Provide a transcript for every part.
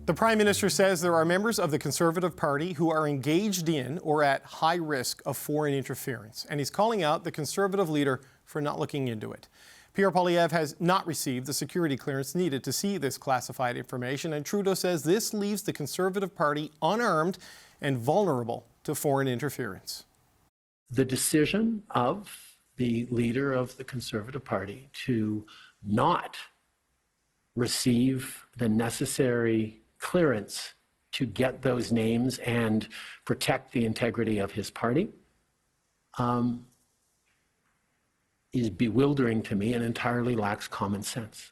The Prime Minister says there are members of the Conservative Party who are engaged in or at high risk of foreign interference, and he's calling out the Conservative leader for not looking into it. Pierre Poilievre has not received the security clearance needed to see this classified information, and Trudeau says this leaves the Conservative Party unarmed and vulnerable to foreign interference. The decision of the leader of the Conservative Party to not receive the necessary clearance to get those names and protect the integrity of his party is bewildering to me and entirely lacks common sense.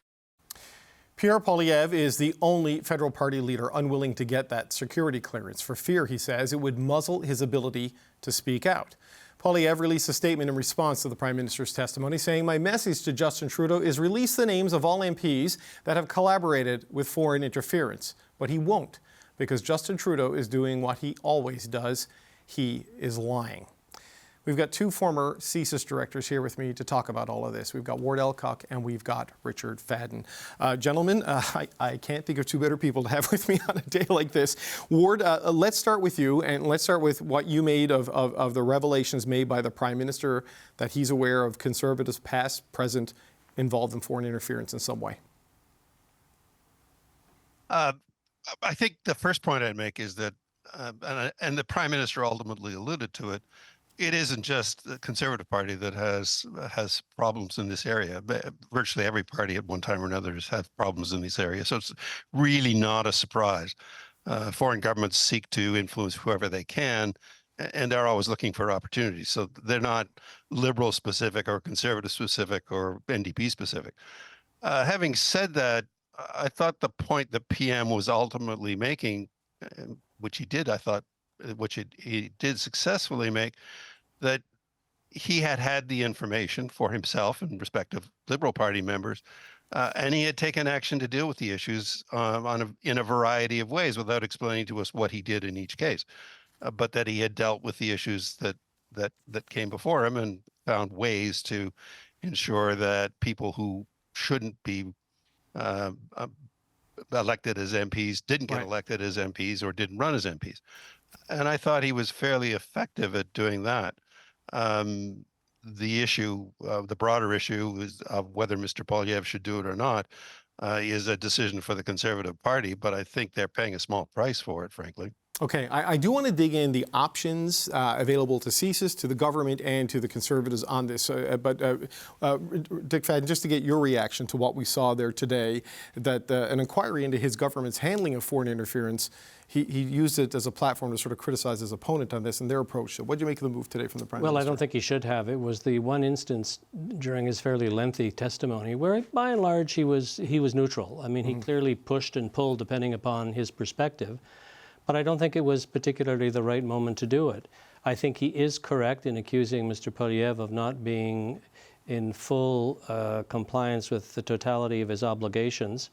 Pierre Poilievre is the only federal party leader unwilling to get that security clearance for fear, he says, it would muzzle his ability to speak out. Poilievre released a statement in response to the Prime Minister's testimony saying, "My message to Justin Trudeau is release the names of all MPs that have collaborated with foreign interference." But he won't, because Justin Trudeau is doing what he always does. He is lying. We've got two former CSIS directors here with me to talk about all of this. We've got Ward Elcock and we've got Richard Fadden. Gentlemen, I can't think of two better people to have with me on a day like this. Ward, let's start with you, and let's start with what you made of the revelations made by the Prime Minister that he's aware of Conservatives past, present, involved in foreign interference in some way. I think the first point I'd make is that, and the Prime Minister ultimately alluded to it, it isn't just the Conservative Party that has problems in this area. Virtually every party at one time or another has had problems in this area. So it's really not a surprise. Foreign governments seek to influence whoever they can, and they're always looking for opportunities. So they're not Liberal specific or Conservative specific or NDP specific. Having said that, I thought the point the PM was ultimately making, which he did, I thought, which he did successfully make, that he had the information for himself and respective Liberal Party members, and he had taken action to deal with the issues in a variety of ways without explaining to us what he did in each case, but that he had dealt with the issues that came before him and found ways to ensure that people who shouldn't be elected as MPs didn't get elected as MPs or didn't run as MPs. And I thought he was fairly effective at doing that. The issue, the broader issue is of whether Mr. Poilievre should do it or not, is a decision for the Conservative Party, but I think they're paying a small price for it, frankly. Okay, I do want to dig in the options available to CSIS, to the government, and to the Conservatives on this. But Dick Fadden, just to get your reaction to what we saw there today, that an inquiry into his government's handling of foreign interference, he used it as a platform to sort of criticize his opponent on this and their approach. What did you make of the move today from the Prime Minister? Well, I don't think he should have. It was the one instance during his fairly lengthy testimony where, by and large, he was neutral. I mean, he clearly pushed and pulled depending upon his perspective. But I don't think it was particularly the right moment to do it. I think he is correct in accusing Mr. Poilievre of not being in full compliance with the totality of his obligations,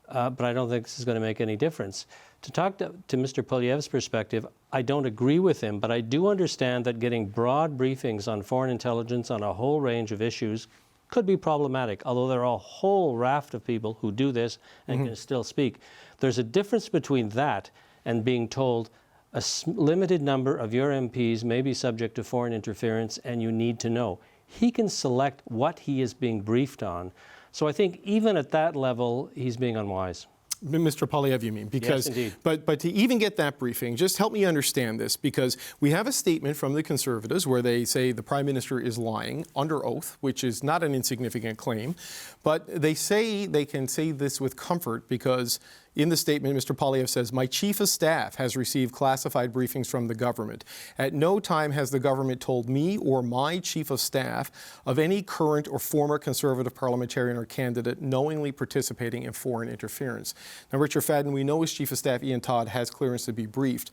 but I don't think this is going to make any difference. To talk to Mr. Poilievre's perspective, I don't agree with him, but I do understand that getting broad briefings on foreign intelligence on a whole range of issues could be problematic, although there are a whole raft of people who do this and can still speak. There's a difference between that and being told a limited number of your MPs may be subject to foreign interference and you need to know. He can select what he is being briefed on. So I think even at that level, he's being unwise. Mr. Poilievre, you mean? Because, yes, indeed. But to even get that briefing, just help me understand this, because we have a statement from the Conservatives where they say the Prime Minister is lying under oath, which is not an insignificant claim, but they say they can say this with comfort because in the statement, Mr. Poilievre says, "My Chief of Staff has received classified briefings from the government. At no time has the government told me or my Chief of Staff of any current or former Conservative parliamentarian or candidate knowingly participating in foreign interference." Now, Richard Fadden, we know his Chief of Staff, Ian Todd, has clearance to be briefed,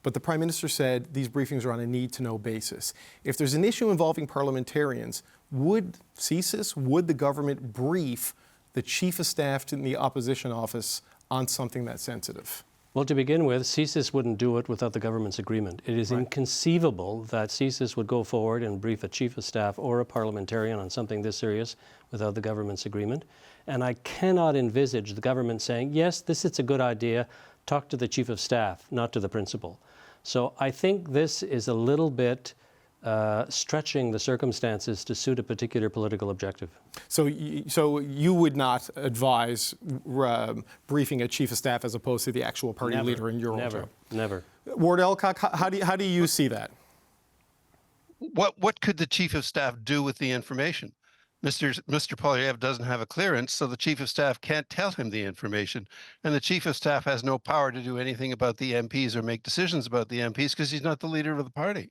but the Prime Minister said these briefings are on a need-to-know basis. If there's an issue involving parliamentarians, would CSIS, would the government brief the Chief of Staff in the opposition office on something that sensitive? Well, to begin with, CSIS wouldn't do it without the government's agreement. It is inconceivable that CSIS would go forward and brief a Chief of Staff or a parliamentarian on something this serious without the government's agreement. And I cannot envisage the government saying, yes, this is a good idea, talk to the chief of staff, not to the principal. So I think this is a little bit stretching the circumstances to suit a particular political objective. So you would not advise briefing a chief of staff as opposed to the actual party leader in your own job? Never. Ward Elcock, how do you see that? What could the chief of staff do with the information? Mr. Poilievre doesn't have a clearance, so the chief of staff can't tell him the information, and the chief of staff has no power to do anything about the MPs or make decisions about the MPs because he's not the leader of the party.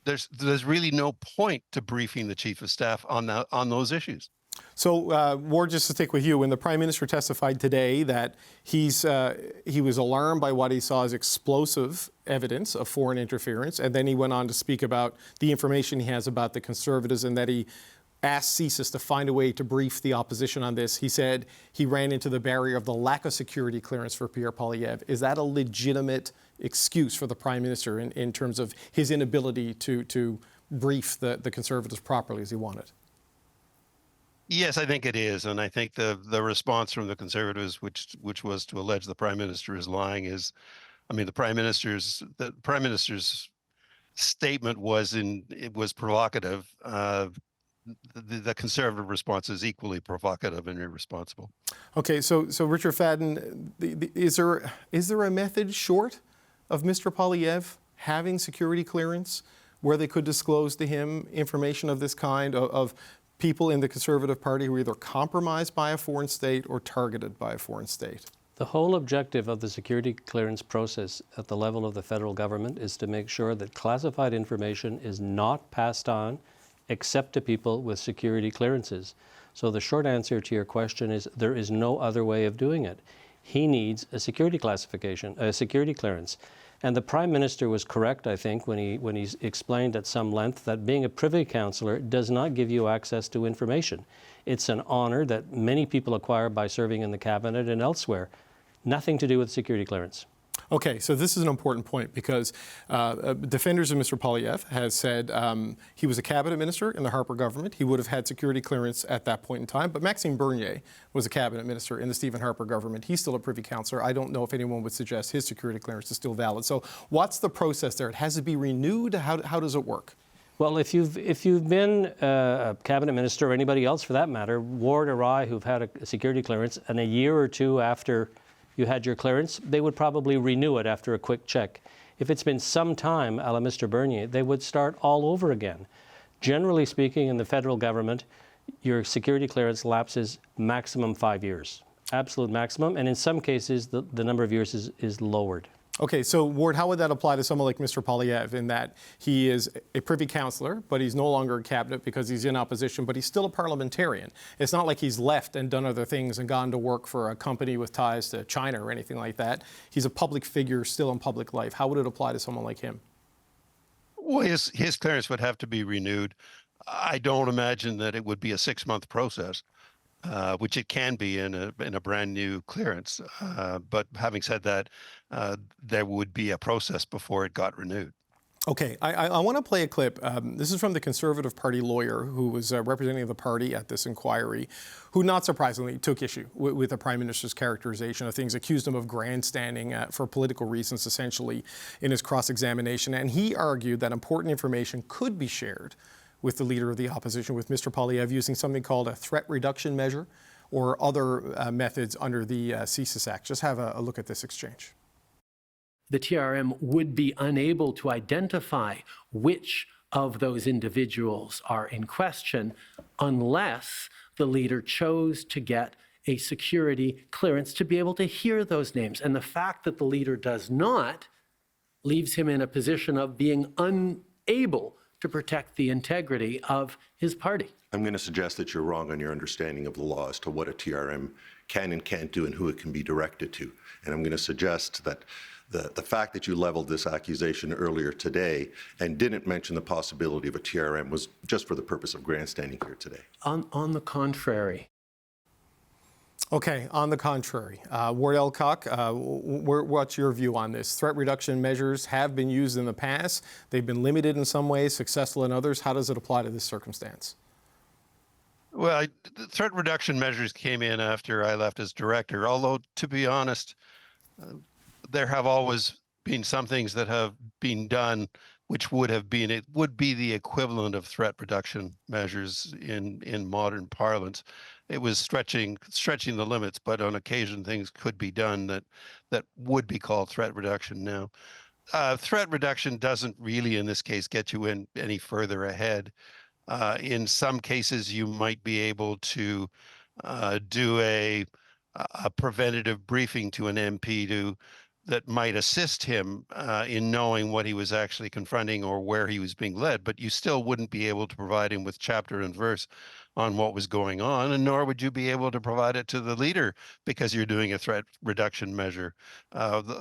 There's really no point to briefing the chief of staff on those issues. So, Ward, just to stick with you, when the Prime Minister testified today that he was alarmed by what he saw as explosive evidence of foreign interference, and then he went on to speak about the information he has about the Conservatives and that he asked CSIS to find a way to brief the opposition on this. He said he ran into the barrier of the lack of security clearance for Pierre Poilievre. Is that a legitimate excuse for the Prime Minister in terms of his inability to brief the Conservatives properly as he wanted? Yes, I think it is, and I think the response from the Conservatives, which was to allege the Prime Minister is lying, is, I mean, the Prime Minister's statement was provocative. The Conservative response is equally provocative and irresponsible. Okay, so Richard Fadden, is there a method short of Mr. Poilievre having security clearance where they could disclose to him information of this kind, of people in the Conservative Party who are either compromised by a foreign state or targeted by a foreign state? The whole objective of the security clearance process at the level of the federal government is to make sure that classified information is not passed on except to people with security clearances. So the short answer to your question is there is no other way of doing it. He needs a security classification, a security clearance. And the Prime Minister was correct, I think, when he explained at some length that being a Privy Councillor does not give you access to information. It's an honour that many people acquire by serving in the Cabinet and elsewhere. Nothing to do with security clearance. Okay, so this is an important point because defenders of Mr. Poilievre has said he was a cabinet minister in the Harper government. He would have had security clearance at that point in time. But Maxime Bernier was a cabinet minister in the Stephen Harper government. He's still a Privy Councillor. I don't know if anyone would suggest his security clearance is still valid. So what's the process there? It has to be renewed? How does it work? Well, if you've been a cabinet minister or anybody else for that matter, Ward or I, who've had a security clearance, and a year or two after you had your clearance, they would probably renew it after a quick check. If it's been some time, a la Mr. Bernier, they would start all over again. Generally speaking, in the federal government, your security clearance lapses maximum 5 years, absolute maximum, and in some cases, the number of years is lowered. Okay, so Ward, how would that apply to someone like Mr. Poilievre in that he is a Privy Councillor, but he's no longer a cabinet because he's in opposition, but he's still a parliamentarian? It's not like he's left and done other things and gone to work for a company with ties to China or anything like that. He's a public figure still in public life. How would it apply to someone like him? Well, his clearance would have to be renewed. I don't imagine that it would be a 6-month process. Which it can be in a brand new clearance. But having said that, there would be a process before it got renewed. Okay, I want to play a clip. This is from the Conservative Party lawyer who was representing the party at this inquiry, who not surprisingly took issue with the Prime Minister's characterization of things, accused him of grandstanding for political reasons, essentially, in his cross-examination. And he argued that important information could be shared with the Leader of the Opposition, with Mr. Poilievre, using something called a threat reduction measure or other methods under the CSIS Act. Just have a look at this exchange. The TRM would be unable to identify which of those individuals are in question unless the leader chose to get a security clearance to be able to hear those names. And the fact that the leader does not leaves him in a position of being unable to protect the integrity of his party. I'm going to suggest that you're wrong on your understanding of the law as to what a TRM can and can't do and who it can be directed to. And I'm going to suggest that the fact that you leveled this accusation earlier today and didn't mention the possibility of a TRM was just for the purpose of grandstanding here today. On the contrary. Okay, on the contrary. Ward Elcock, what's your view on this? Threat reduction measures have been used in the past. They've been limited in some ways, successful in others. How does it apply to this circumstance? Well, the threat reduction measures came in after I left as director, although to be honest, there have always been some things that have been done which would be the equivalent of threat reduction measures in modern parlance. It was stretching the limits, but on occasion things could be done that would be called threat reduction now. Threat reduction doesn't really, in this case, get you in any further ahead. In some cases, you might be able to do a preventative briefing to an MP that might assist him in knowing what he was actually confronting or where he was being led, but you still wouldn't be able to provide him with chapter and verse on what was going on, and nor would you be able to provide it to the leader because you're doing a threat reduction measure.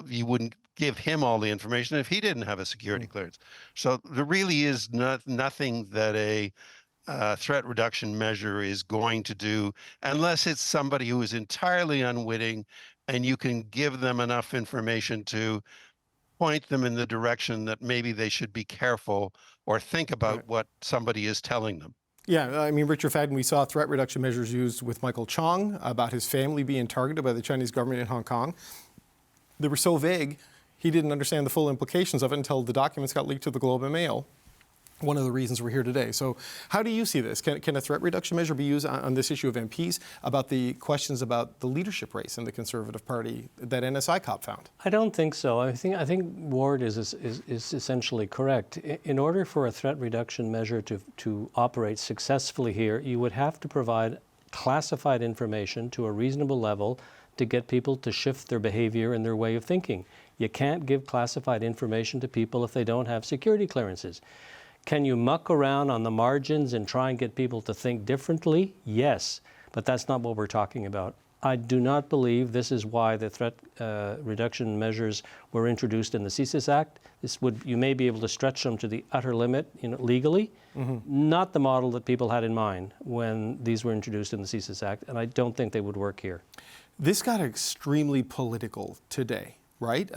You wouldn't give him all the information if he didn't have a security clearance. So there really is nothing that a threat reduction measure is going to do unless it's somebody who is entirely unwitting and you can give them enough information to point them in the direction that maybe they should be careful or think about what somebody is telling them. Yeah, I mean, Richard Fadden, we saw threat reduction measures used with Michael Chong about his family being targeted by the Chinese government in Hong Kong. They were so vague, he didn't understand the full implications of it until the documents got leaked to the Globe and Mail. One of the reasons we're here today. So how do you see this? Can a threat reduction measure be used on this issue of MPs about the questions about the leadership race in the Conservative Party that NSI COP found? I don't think so. I think Ward is essentially correct. In order for a threat reduction measure to operate successfully here, you would have to provide classified information to a reasonable level to get people to shift their behavior and their way of thinking. You can't give classified information to people if they don't have security clearances. Can you muck around on the margins and try and get people to think differently? Yes, but that's not what we're talking about. I do not believe this is why the threat reduction measures were introduced in the CSIS Act. You may be able to stretch them to the utter limit, legally, not the model that people had in mind when these were introduced in the CSIS Act, and I don't think they would work here. This got extremely political today. Right?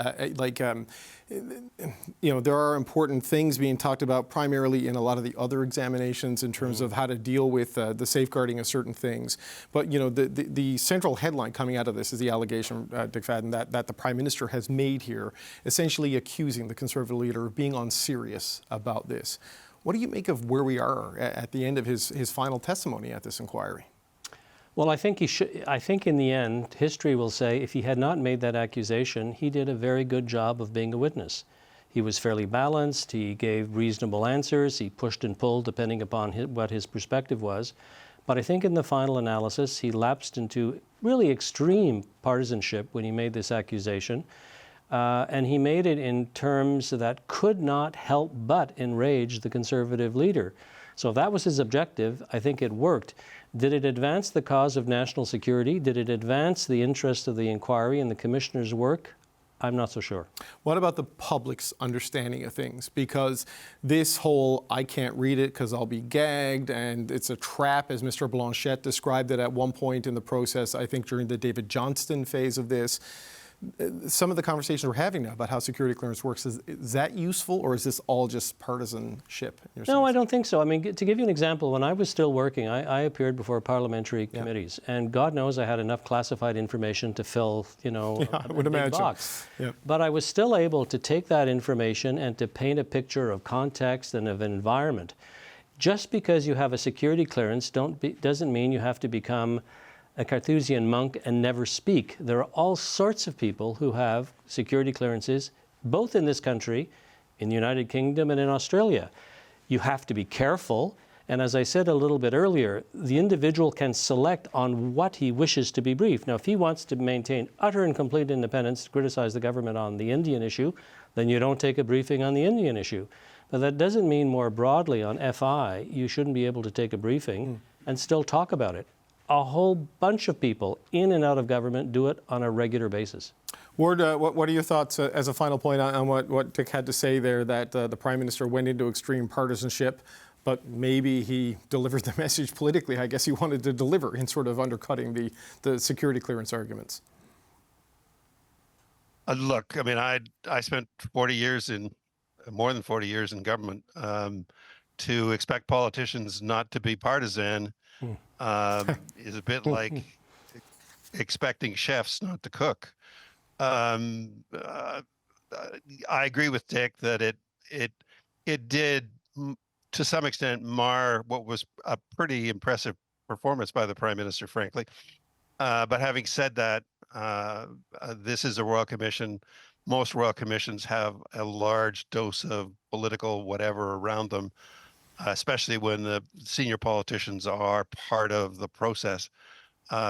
There are important things being talked about primarily in a lot of the other examinations in terms of how to deal with the safeguarding of certain things. But, the central headline coming out of this is the allegation, Dick Fadden, that the Prime Minister has made here, essentially accusing the Conservative leader of being unserious about this. What do you make of where we are at the end of his final testimony at this inquiry? Well, I think in the end, history will say if he had not made that accusation, he did a very good job of being a witness. He was fairly balanced, he gave reasonable answers, he pushed and pulled depending upon what his perspective was. But I think in the final analysis, he lapsed into really extreme partisanship when he made this accusation. And he made it in terms that could not help but enrage the Conservative leader. So if that was his objective, I think it worked. Did it advance the cause of national security? Did it advance the interest of the inquiry and the commissioner's work? I'm not so sure. What about the public's understanding of things? Because this whole, I can't read it because I'll be gagged, and it's a trap, as Mr. Blanchette described it at one point in the process, I think during the David Johnston phase of this. Some of the conversations we're having now about how security clearance works, is that useful, or is this all just partisanship? No, I don't think so. I mean, to give you an example, when I was still working, I appeared before parliamentary committees, and God knows I had enough classified information to fill, I would imagine. Big box. Yeah. But I was still able to take that information and to paint a picture of context and of environment. Just because you have a security clearance doesn't mean you have to become a Carthusian monk and never speak. There are all sorts of people who have security clearances, both in this country, in the United Kingdom, and in Australia. You have to be careful, and as I said a little bit earlier, the individual can select on what he wishes to be briefed. Now, if he wants to maintain utter and complete independence to criticize the government on the Indian issue, then you don't take a briefing on the Indian issue. But that doesn't mean more broadly on FI, you shouldn't be able to take a briefing and still talk about it. A whole bunch of people in and out of government do it on a regular basis. Ward, what are your thoughts as a final point on what Dick had to say there, that the Prime Minister went into extreme partisanship, but maybe he delivered the message politically, I guess he wanted to deliver, in sort of undercutting the security clearance arguments? Look, I mean, I spent more than 40 years in government. To expect politicians not to be partisan is a bit like expecting chefs not to cook. I agree with Dick that it did to some extent mar what was a pretty impressive performance by the Prime Minister, frankly. But having said that, this is a Royal Commission. Most Royal Commissions have a large dose of political whatever around them, especially when the senior politicians are part of the process.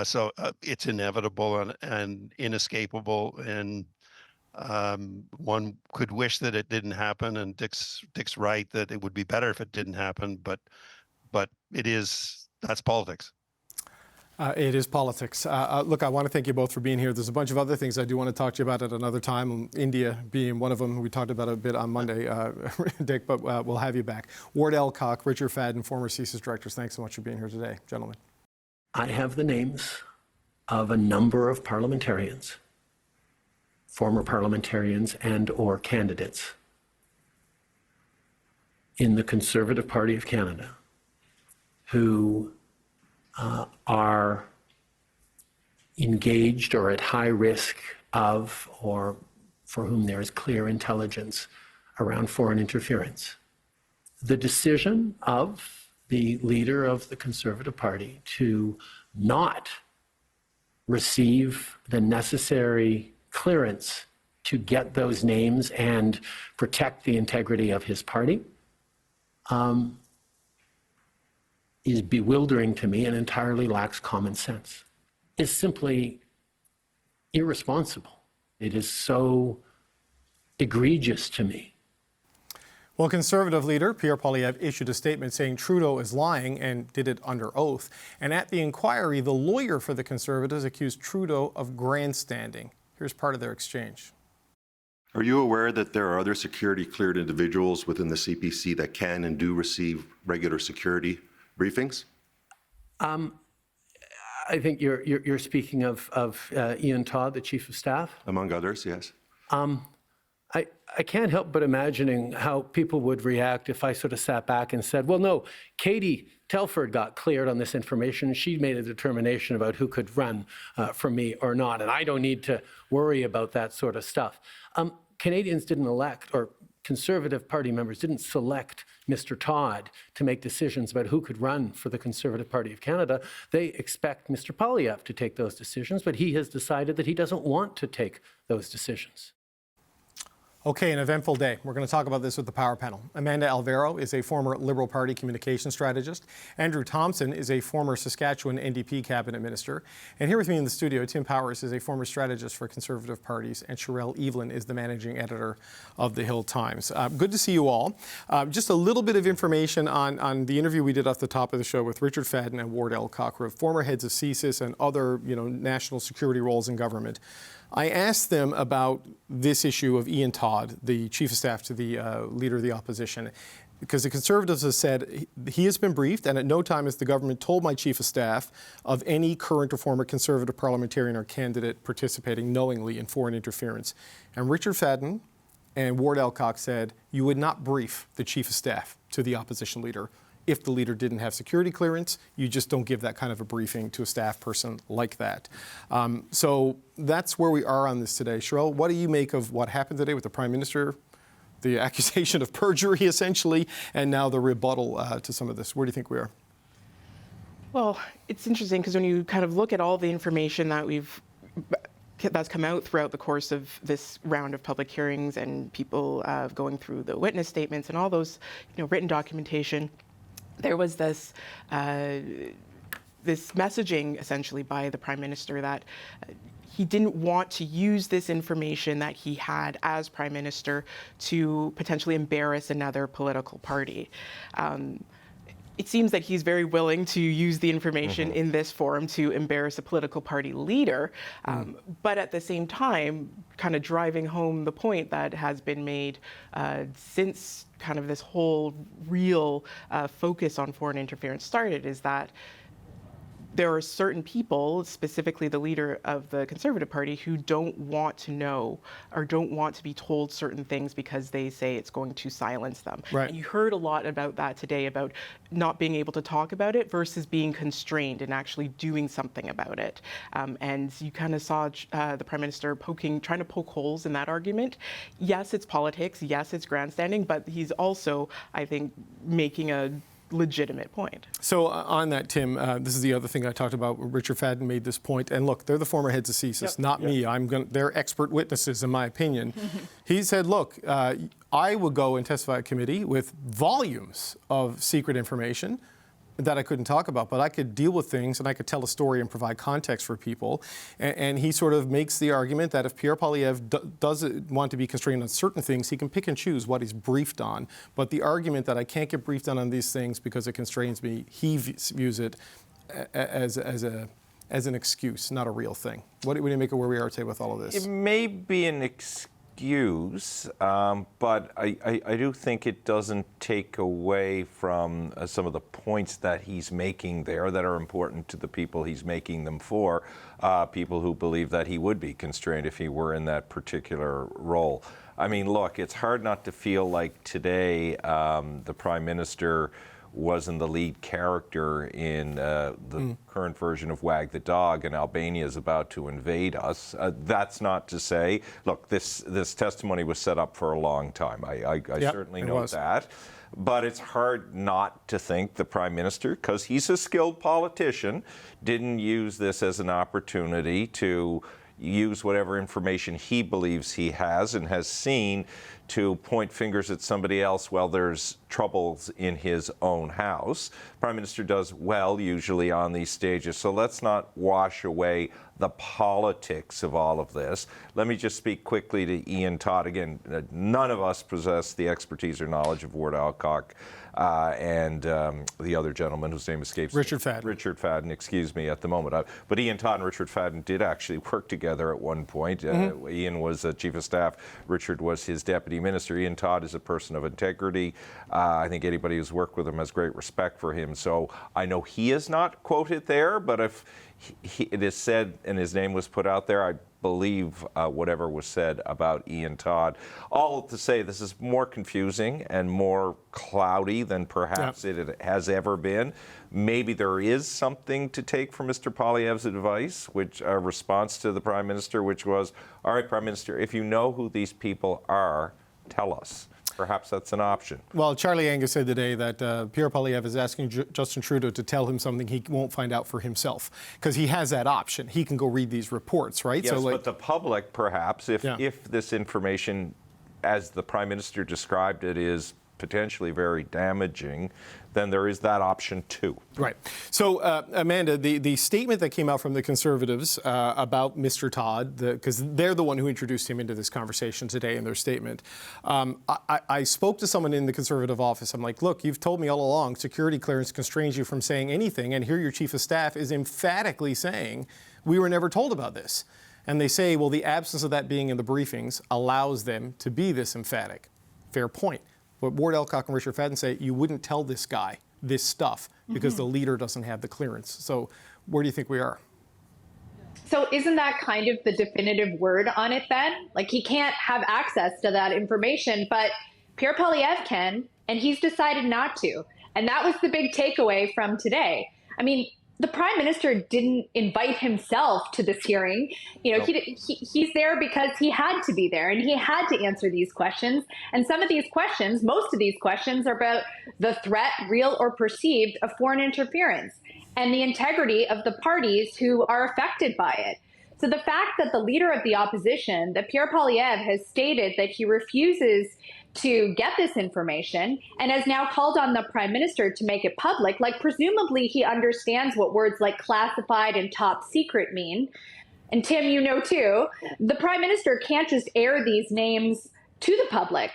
So it's inevitable and inescapable, and one could wish that it didn't happen. And Dick's right that it would be better if it didn't happen, but that's politics. It is politics. Look, I want to thank you both for being here. There's a bunch of other things I do want to talk to you about at another time, India being one of them. We talked about it a bit on Monday, Dick, but we'll have you back. Ward Elcock, Richard Fadden, former CSIS directors, thanks so much for being here today, gentlemen. I have the names of a number of parliamentarians, former parliamentarians and/or candidates in the Conservative Party of Canada who are engaged or at high risk of, or for whom there is clear intelligence around foreign interference. The decision of the leader of the Conservative Party to not receive the necessary clearance to get those names and protect the integrity of his party is bewildering to me and entirely lacks common sense. It's simply irresponsible. It is so egregious to me. Well, Conservative leader Pierre Poilievre issued a statement saying Trudeau is lying and did it under oath. And at the inquiry, the lawyer for the Conservatives accused Trudeau of grandstanding. Here's part of their exchange. Are you aware that there are other security cleared individuals within the CPC that can and do receive regular security briefings? I think you're speaking of Ian Todd, the Chief of Staff. Among others, yes. I can't help but imagining how people would react if I sort of sat back and said, well, no, Katie Telford got cleared on this information. She made a determination about who could run for me or not, and I don't need to worry about that sort of stuff. Canadians didn't elect, or Conservative Party members didn't select Mr. Todd to make decisions about who could run for the Conservative Party of Canada. They expect Mr. Poilievre to take those decisions, but he has decided that he doesn't want to take those decisions. Okay, an eventful day. We're going to talk about this with the Power Panel. Amanda Alvaro is a former Liberal Party communication strategist. Andrew Thompson is a former Saskatchewan NDP cabinet minister. And here with me in the studio, Tim Powers is a former strategist for Conservative parties, and Sherelle Evelyn is the managing editor of the Hill Times. Good to see you all. Just a little bit of information on the interview we did off the top of the show with Richard Fadden and Ward Elcock, who are former heads of CSIS and other, national security roles in government. I asked them about this issue of Ian Todd, the Chief of Staff to the Leader of the Opposition, because the Conservatives have said he has been briefed, and at no time has the government told my Chief of Staff of any current or former Conservative parliamentarian or candidate participating knowingly in foreign interference. And Richard Fadden and Ward Elcock said you would not brief the Chief of Staff to the Opposition Leader if the leader didn't have security clearance. You just don't give that kind of a briefing to a staff person like that. So that's where we are on this today. Sherelle, what do you make of what happened today with the Prime Minister, the accusation of perjury essentially, and now the rebuttal to some of this? Where do you think we are? Well, it's interesting because when you kind of look at all the information that's come out throughout the course of this round of public hearings and people going through the witness statements and all those, written documentation, there was this messaging essentially by the Prime Minister that he didn't want to use this information that he had as Prime Minister to potentially embarrass another political party. It seems that he's very willing to use the information in this forum to embarrass a political party leader, but at the same time, kind of driving home the point that has been made since kind of this whole real focus on foreign interference started, is that there are certain people, specifically the leader of the Conservative Party, who don't want to know or don't want to be told certain things because they say it's going to silence them. Right. And you heard a lot about that today, about not being able to talk about it versus being constrained and actually doing something about it. And you kind of saw the Prime Minister trying to poke holes in that argument. Yes, it's politics. Yes, it's grandstanding, but he's also, I think, making a legitimate point. So on that, Tim, this is the other thing I talked about. Richard Fadden made this point, and look, they're the former heads of CSIS, not me. They're expert witnesses, in my opinion. He said, look, I would go and testify at committee with volumes of secret information that I couldn't talk about, but I could deal with things and I could tell a story and provide context for people. And he sort of makes the argument that if Pierre Poilievre doesn't want to be constrained on certain things, he can pick and choose what he's briefed on. But the argument that I can't get briefed on these things because it constrains me, he views it as an excuse, not a real thing. What do you make of where we are today with all of this? It may be an excuse, but I do think it doesn't take away from some of the points that he's making there that are important to the people he's making them for, people who believe that he would be constrained if he were in that particular role. I mean, look, it's hard not to feel like today the Prime Minister wasn't the lead character in the current version of Wag the Dog, and Albania is about to invade us. That's not to say, look, this testimony was set up for a long time. I certainly know that. But it's hard not to think the Prime Minister, because he's a skilled politician, didn't use this as an opportunity to use whatever information he believes he has and has seen to point fingers at somebody else while there's troubles in his own house. Prime Minister does well usually on these stages, so let's not wash away the politics of all of this. Let me just speak quickly to Ian Todd. Again, none of us possess the expertise or knowledge of Ward Alcock and the other gentleman whose name escapes me. Richard Fadden, excuse me, at the moment. But Ian Todd and Richard Fadden did actually work together at one point. Ian was Chief of Staff. Richard was his Deputy Minister. Ian Todd is a person of integrity. I think anybody who's worked with him has great respect for him. So I know he is not quoted there, but if it is said and his name was put out there, I believe whatever was said about Ian Todd. All to say this is more confusing and more cloudy than perhaps it has ever been. Maybe there is something to take from Mr. Poilievre's advice, which a response to the Prime Minister, which was, all right, Prime Minister, if you know who these people are, tell us. Perhaps that's an option. Well, Charlie Angus said today that Pierre Poilievre is asking Justin Trudeau to tell him something he won't find out for himself, because he has that option. He can go read these reports, right? Yes, but the public, perhaps, if this information, as the Prime Minister described it, is potentially very damaging, then there is that option too. Right. So, Amanda, the statement that came out from the Conservatives about Mr. Todd, because they're the one who introduced him into this conversation today in their statement, I spoke to someone in the Conservative office. I'm like, look, you've told me all along security clearance constrains you from saying anything, and here your Chief of Staff is emphatically saying we were never told about this. And they say, well, the absence of that being in the briefings allows them to be this emphatic. Fair point. But Ward Alcock and Richard Fadden say you wouldn't tell this guy this stuff because the leader doesn't have the clearance. So where do you think we are? So isn't that kind of the definitive word on it then? Like, he can't have access to that information, but Pierre Poilievre can, and he's decided not to. And that was the big takeaway from today. I mean, the Prime Minister didn't invite himself to this hearing. You know, he's there because he had to be there and he had to answer these questions. And some of these questions, most of these questions, are about the threat, real or perceived, of foreign interference and the integrity of the parties who are affected by it. So the fact that the leader of the opposition, that Pierre Poilievre, has stated that he refuses to get this information and has now called on the Prime Minister to make it public, like presumably he understands what words like classified and top secret mean. And Tim, you know too, the Prime Minister can't just air these names to the public.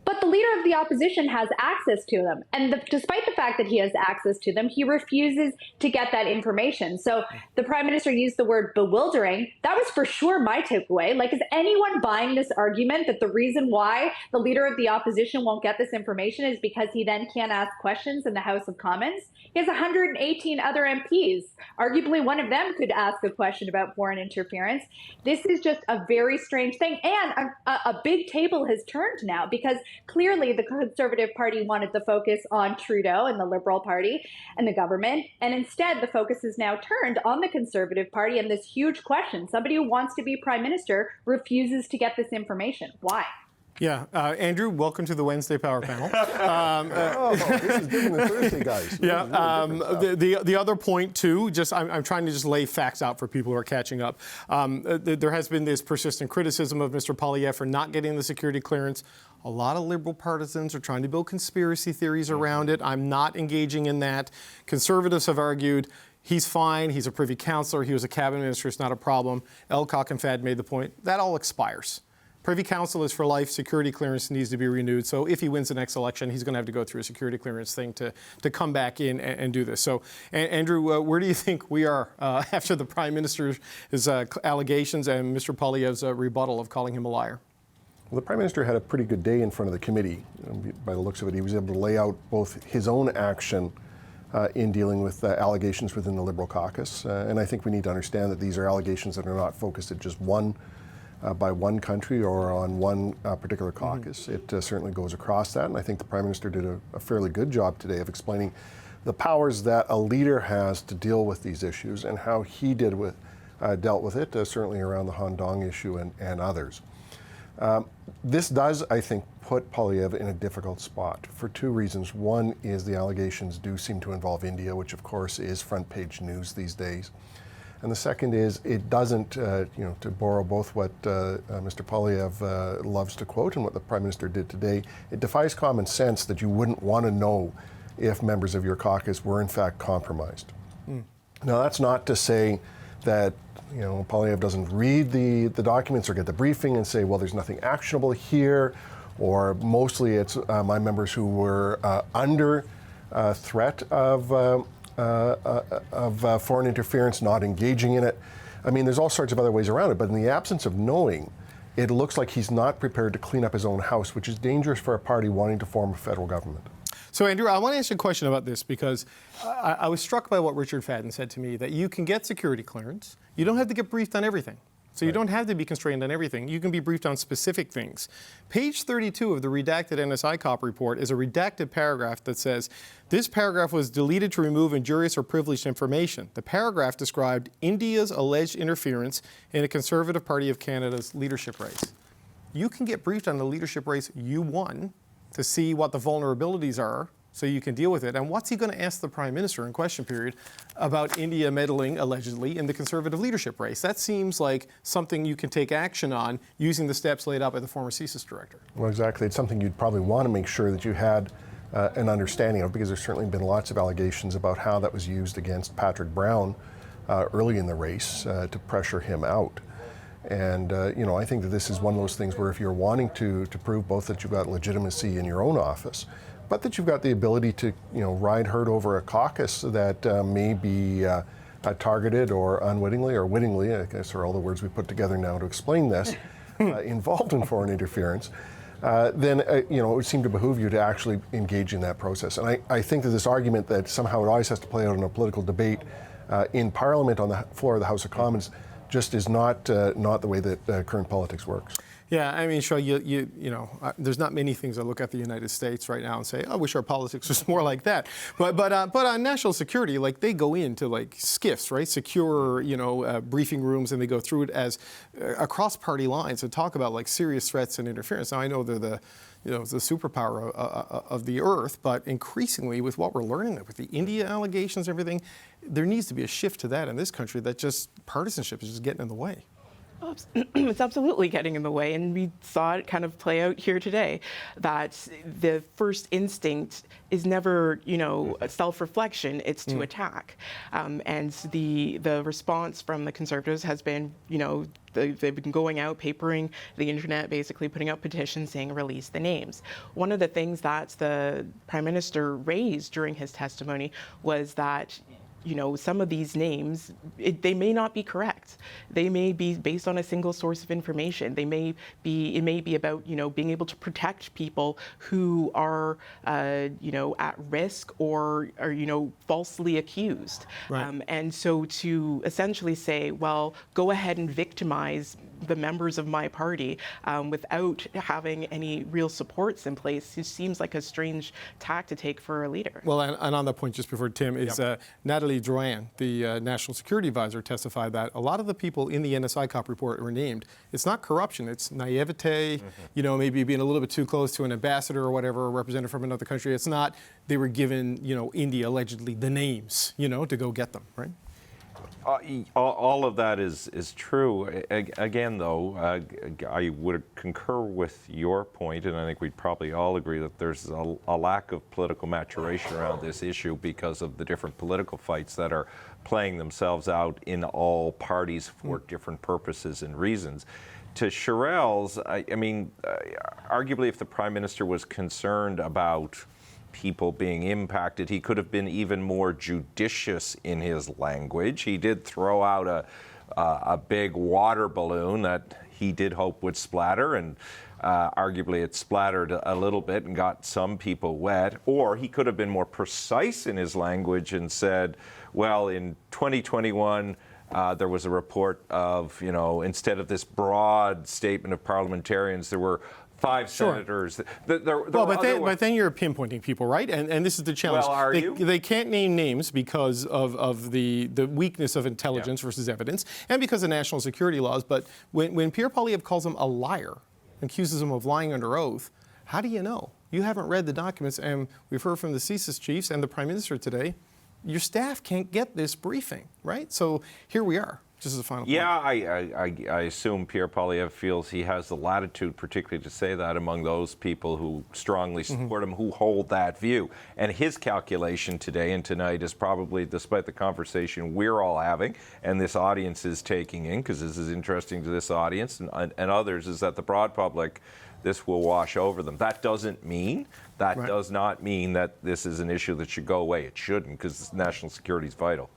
But the leader of the opposition has access to them. And despite the fact that he has access to them, he refuses to get that information. So the prime minister used the word bewildering. That was for sure my takeaway. Like, is anyone buying this argument that the reason why the leader of the opposition won't get this information is because he then can't ask questions in the House of Commons? He has 118 other MPs. Arguably, one of them could ask a question about foreign interference. This is just a very strange thing. And a big table has turned now, because clearly the Conservative Party wanted the focus on Trudeau and the Liberal Party and the government. And instead, the focus is now turned on the Conservative Party and this huge question. Somebody who wants to be prime minister refuses to get this information. Why? Yeah, Andrew, welcome to the Wednesday Power Panel. This is different than Thursday, guys. Yeah, the other point too, just I'm trying to just lay facts out for people who are catching up. There has been this persistent criticism of Mr. Poilievre for not getting the security clearance. A lot of Liberal partisans are trying to build conspiracy theories around it. I'm not engaging in that. Conservatives have argued he's fine. He's a Privy Councillor. He was a cabinet minister. It's not a problem. Elcock and Fad made the point. That all expires. Privy Council is for life. Security clearance needs to be renewed. So if he wins the next election, he's going to have to go through a security clearance thing to come back in and do this. So, Andrew, where do you think we are after the Prime Minister's allegations and Mr. Poilievre's rebuttal of calling him a liar? Well, the Prime Minister had a pretty good day in front of the committee. By the looks of it, he was able to lay out both his own action in dealing with allegations within the Liberal caucus. And I think we need to understand that these are allegations that are not focused at just by one country or on one particular caucus. It certainly goes across that, and I think the Prime Minister did a fairly good job today of explaining the powers that a leader has to deal with these issues and how he dealt with it, certainly around the Han Dong issue and others. This does, I think, put Poilievre in a difficult spot for two reasons. One is the allegations do seem to involve India, which of course is front page news these days. And the second is it doesn't, to borrow both what Mr. Poilievre loves to quote and what the Prime Minister did today, it defies common sense that you wouldn't want to know if members of your caucus were in fact compromised. Now, that's not to say that Poilievre doesn't read the documents or get the briefing and say, well, there's nothing actionable here, or mostly it's my members who were under threat of foreign interference, not engaging in it. I mean, there's all sorts of other ways around it, but in the absence of knowing, it looks like he's not prepared to clean up his own house, which is dangerous for a party wanting to form a federal government. So, Andrew, I want to ask you a question about this, because I was struck by what Richard Fadden said to me, that you can get security clearance. You don't have to get briefed on everything. So you don't have to be constrained on everything. You can be briefed on specific things. Page 32 of the redacted NSI COP report is a redacted paragraph that says, this paragraph was deleted to remove injurious or privileged information. The paragraph described India's alleged interference in a Conservative Party of Canada's leadership race. You can get briefed on the leadership race you won to see what the vulnerabilities are, so you can deal with it. And what's he going to ask the Prime Minister in question period about India meddling, allegedly, in the Conservative leadership race? That seems like something you can take action on using the steps laid out by the former CSIS director. Well, exactly. It's something you'd probably want to make sure that you had an understanding of, because there's certainly been lots of allegations about how that was used against Patrick Brown early in the race to pressure him out. And, I think that this is one of those things where if you're wanting to prove both that you've got legitimacy in your own office, but that you've got the ability to, ride herd over a caucus that may be targeted or unwittingly or wittingly, I guess are all the words we put together now to explain this, involved in foreign interference, then, it would seem to behoove you to actually engage in that process. And I think that this argument that somehow it always has to play out in a political debate in Parliament on the floor of the House of Commons just is not the way that current politics works. Yeah, I mean, sure, there's not many things I look at the United States right now and say, I wish our politics was more like that. But on national security, like, they go into like SCIFs, right? Secure, briefing rooms, and they go through it as across party lines and talk about like serious threats and interference. Now, I know they're the superpower of the earth, but increasingly with what we're learning, with the India allegations and everything, there needs to be a shift to that in this country, that just partisanship is just getting in the way. It's absolutely getting in the way, and we saw it kind of play out here today, that the first instinct is never, a self-reflection, it's to attack. And the response from the Conservatives has been, they've been going out, papering the internet, basically putting out petitions saying release the names. One of the things that the Prime Minister raised during his testimony was that some of these names, they may not be correct. They may be based on a single source of information. It may be about, being able to protect people who are, at risk or are, falsely accused. Right. And so to essentially say, well, go ahead and victimize the members of my party without having any real supports in place, it seems like a strange tack to take for a leader. Well, and on that point, just before Tim, is Natalie Drouin, the National Security Advisor, testified that a lot of the people in the NSI cop report were named. It's not corruption, it's naivete, maybe being a little bit too close to an ambassador or whatever, a representative from another country. It's not they were given, India allegedly the names, to go get them, right? All of that is true. Again, though, I would concur with your point, and I think we'd probably all agree that there's a lack of political maturation around this issue because of the different political fights that are playing themselves out in all parties for different purposes and reasons. To Cherelle's, arguably if the Prime Minister was concerned about people being impacted, he could have been even more judicious in his language. He did throw out a big water balloon that he did hope would splatter, and arguably it splattered a little bit and got some people wet. Or he could have been more precise in his language and said, well, in 2021, there was a report of, instead of this broad statement of parliamentarians, there were 5 senators. But then you're pinpointing people, right? And this is the challenge. Well, are you? They can't name names because of the weakness of intelligence versus evidence, and because of national security laws. But when Pierre Poilievre calls him a liar, accuses him of lying under oath, how do you know? You haven't read the documents, and we've heard from the CSIS chiefs and the Prime Minister today, your staff can't get this briefing, right? So here we are. Just as a final point. Yeah, I assume Pierre Poilievre feels he has the latitude, particularly to say that among those people who strongly support him, who hold that view. And his calculation today and tonight is probably, despite the conversation we're all having and this audience is taking in, because this is interesting to this audience and others, is that the broad public, this will wash over them. That does not mean that this is an issue that should go away. It shouldn't, because national security is vital.